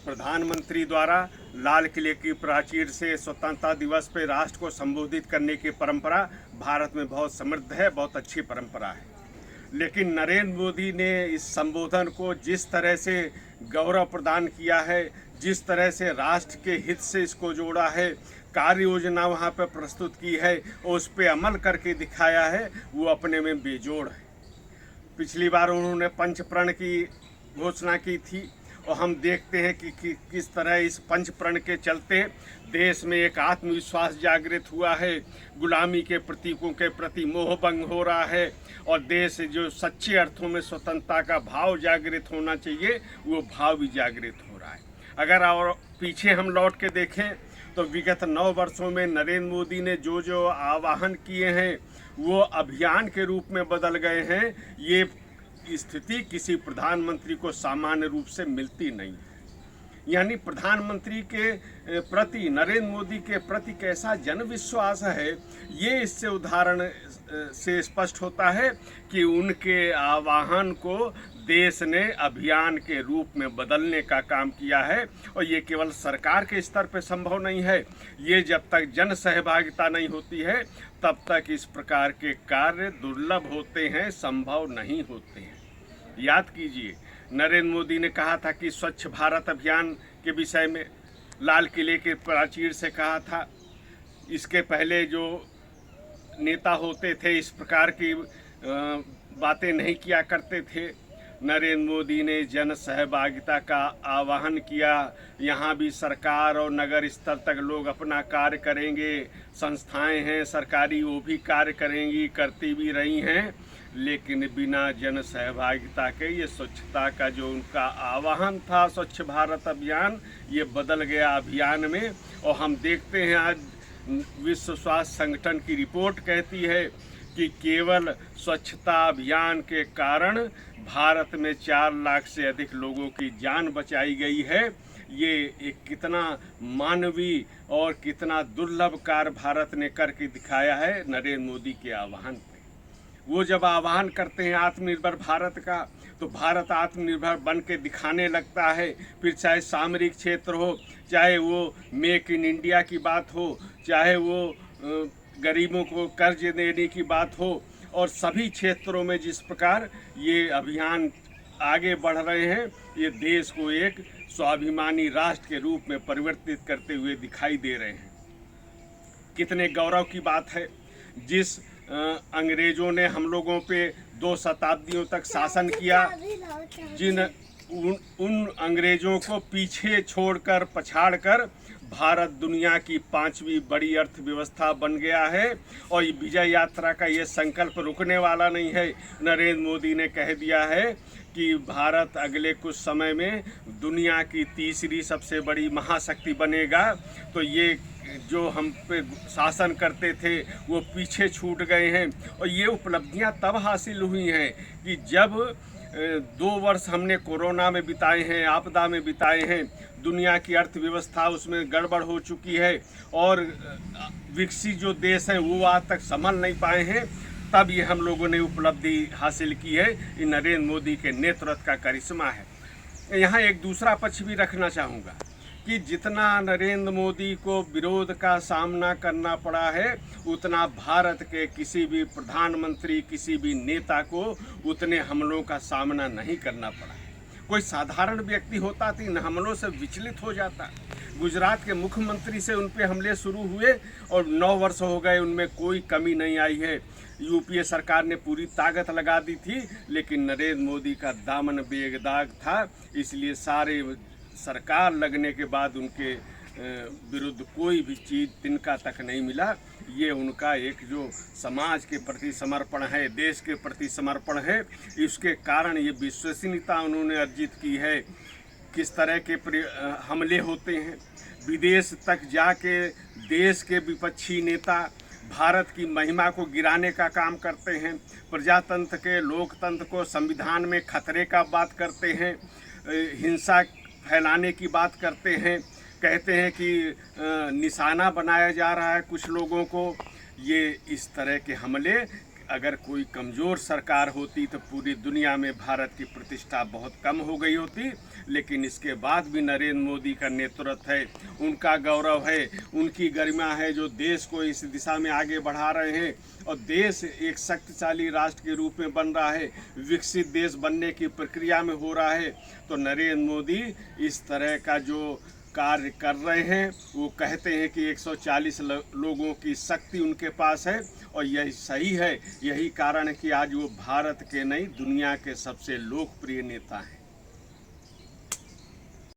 प्रधानमंत्री द्वारा लाल किले की प्राचीर से स्वतंत्रता दिवस पे राष्ट्र को संबोधित करने की परंपरा भारत में बहुत समृद्ध है, बहुत अच्छी परंपरा है। लेकिन नरेंद्र मोदी ने इस संबोधन को जिस तरह से गौरव प्रदान किया है, जिस तरह से राष्ट्र के हित से इसको जोड़ा है, कार्य योजना वहाँ पर प्रस्तुत की है और उस पर अमल करके दिखाया है, वो अपने में बेजोड़ है। पिछली बार उन्होंने पंच प्रण की घोषणा की थी और हम देखते हैं कि किस तरह इस पंच प्रण के चलते देश में एक आत्मविश्वास जागृत हुआ है, गुलामी के प्रतीकों के प्रति मोह भंग हो रहा है और देश जो सच्चे अर्थों में स्वतंत्रता का भाव जागृत होना चाहिए वो भाव भी जागृत हो रहा है। अगर और पीछे हम लौट के देखें तो विगत 9 वर्षों में नरेंद्र मोदी ने जो आह्वान किए हैं वो अभियान के रूप में बदल गए हैं। ये स्थिति किसी प्रधानमंत्री को सामान्य रूप से मिलती नहीं है। यानी प्रधानमंत्री के प्रति, नरेंद्र मोदी के प्रति कैसा जनविश्वास है, ये इससे उदाहरण से स्पष्ट होता है कि उनके आह्वान को देश ने अभियान के रूप में बदलने का काम किया है। और ये केवल सरकार के स्तर पर संभव नहीं है, ये जब तक जन सहभागिता नहीं होती है तब तक इस प्रकार के कार्य दुर्लभ होते हैं, संभव नहीं होते हैं। याद कीजिए, नरेंद्र मोदी ने कहा था कि स्वच्छ भारत अभियान के विषय में लाल किले के प्राचीर से कहा था। इसके पहले जो नेता होते थे इस प्रकार की बातें नहीं किया करते थे। नरेंद्र मोदी ने जन सहभागिता का आह्वान किया। यहाँ भी सरकार और नगर स्तर तक लोग अपना कार्य करेंगे, संस्थाएं हैं सरकारी वो भी कार्य करेंगी, करती भी रही हैं, लेकिन बिना जन सहभागिता के ये स्वच्छता का जो उनका आह्वान था, स्वच्छ भारत अभियान, ये बदल गया अभियान में। और हम देखते हैं आज विश्व स्वास्थ्य संगठन की रिपोर्ट कहती है कि केवल स्वच्छता अभियान के कारण भारत में 4 लाख से अधिक लोगों की जान बचाई गई है। ये एक कितना मानवीय और कितना दुर्लभ कार्य भारत ने करके दिखाया है नरेंद्र मोदी के आह्वान पे। वो जब आह्वान करते हैं आत्मनिर्भर भारत का, तो भारत आत्मनिर्भर बन के दिखाने लगता है। फिर चाहे सामरिक क्षेत्र हो, चाहे वो मेक इन इंडिया की बात हो, चाहे वो गरीबों को कर्ज देने की बात हो, और सभी क्षेत्रों में जिस प्रकार ये अभियान आगे बढ़ रहे हैं, ये देश को एक स्वाभिमानी राष्ट्र के रूप में परिवर्तित करते हुए दिखाई दे रहे हैं। कितने गौरव की बात है। जिस अंग्रेजों ने हम लोगों पे 2 शताब्दियों तक शासन किया, उन अंग्रेजों को पीछे छोड़कर, पछाड़कर भारत दुनिया की 5वीं बड़ी अर्थव्यवस्था बन गया है। और विजय यात्रा का ये संकल्प रुकने वाला नहीं है। नरेंद्र मोदी ने कह दिया है कि भारत अगले कुछ समय में दुनिया की 3री सबसे बड़ी महाशक्ति बनेगा। तो ये जो हम पे शासन करते थे वो पीछे छूट गए हैं। और ये उपलब्धियां तब हासिल हुई हैं कि जब 2 वर्ष हमने कोरोना में बिताए हैं, आपदा में बिताए हैं, दुनिया की अर्थव्यवस्था उसमें गड़बड़ हो चुकी है और विकसित जो देश हैं वो आज तक संभल नहीं पाए हैं। तब ये हम लोगों ने उपलब्धि हासिल की है। ये नरेंद्र मोदी के नेतृत्व का करिश्मा है। यहाँ एक दूसरा पक्ष भी रखना चाहूँगा कि जितना नरेंद्र मोदी को विरोध का सामना करना पड़ा है, उतना भारत के किसी भी प्रधानमंत्री, किसी भी नेता को उतने हमलों का सामना नहीं करना पड़ा है। कोई साधारण व्यक्ति होता तो इन हमलों से विचलित हो जाता। गुजरात के मुख्यमंत्री से उन पे हमले शुरू हुए और 9 वर्ष हो गए, उनमें कोई कमी नहीं आई है। यूपीए सरकार ने पूरी ताकत लगा दी थी, लेकिन नरेंद्र मोदी का दामन बेदाग था, इसलिए सारे सरकार लगने के बाद उनके विरुद्ध कोई भी चीज़ तिनका तक नहीं मिला। ये उनका एक जो समाज के प्रति समर्पण है, देश के प्रति समर्पण है, इसके कारण ये विश्वसनीयता उन्होंने अर्जित की है। किस तरह के हमले होते हैं, विदेश तक जाके देश के विपक्षी नेता भारत की महिमा को गिराने का काम करते हैं, प्रजातंत्र के, लोकतंत्र को, संविधान में खतरे का बात करते हैं, हिंसा फैलाने की बात करते हैं, कहते हैं कि निशाना बनाया जा रहा है कुछ लोगों को। ये इस तरह के हमले अगर कोई कमज़ोर सरकार होती तो पूरी दुनिया में भारत की प्रतिष्ठा बहुत कम हो गई होती। लेकिन इसके बाद भी नरेंद्र मोदी का नेतृत्व है, उनका गौरव है, उनकी गरिमा है, जो देश को इस दिशा में आगे बढ़ा रहे हैं और देश एक शक्तिशाली राष्ट्र के रूप में बन रहा है, विकसित देश बनने की प्रक्रिया में हो रहा है। तो नरेंद्र मोदी इस तरह का जो कार्य कर रहे हैं, वो कहते हैं कि 140 लोगों की शक्ति उनके पास है और यही सही है। यही कारण है कि आज वो भारत के नहीं दुनिया के सबसे लोकप्रिय नेता हैं।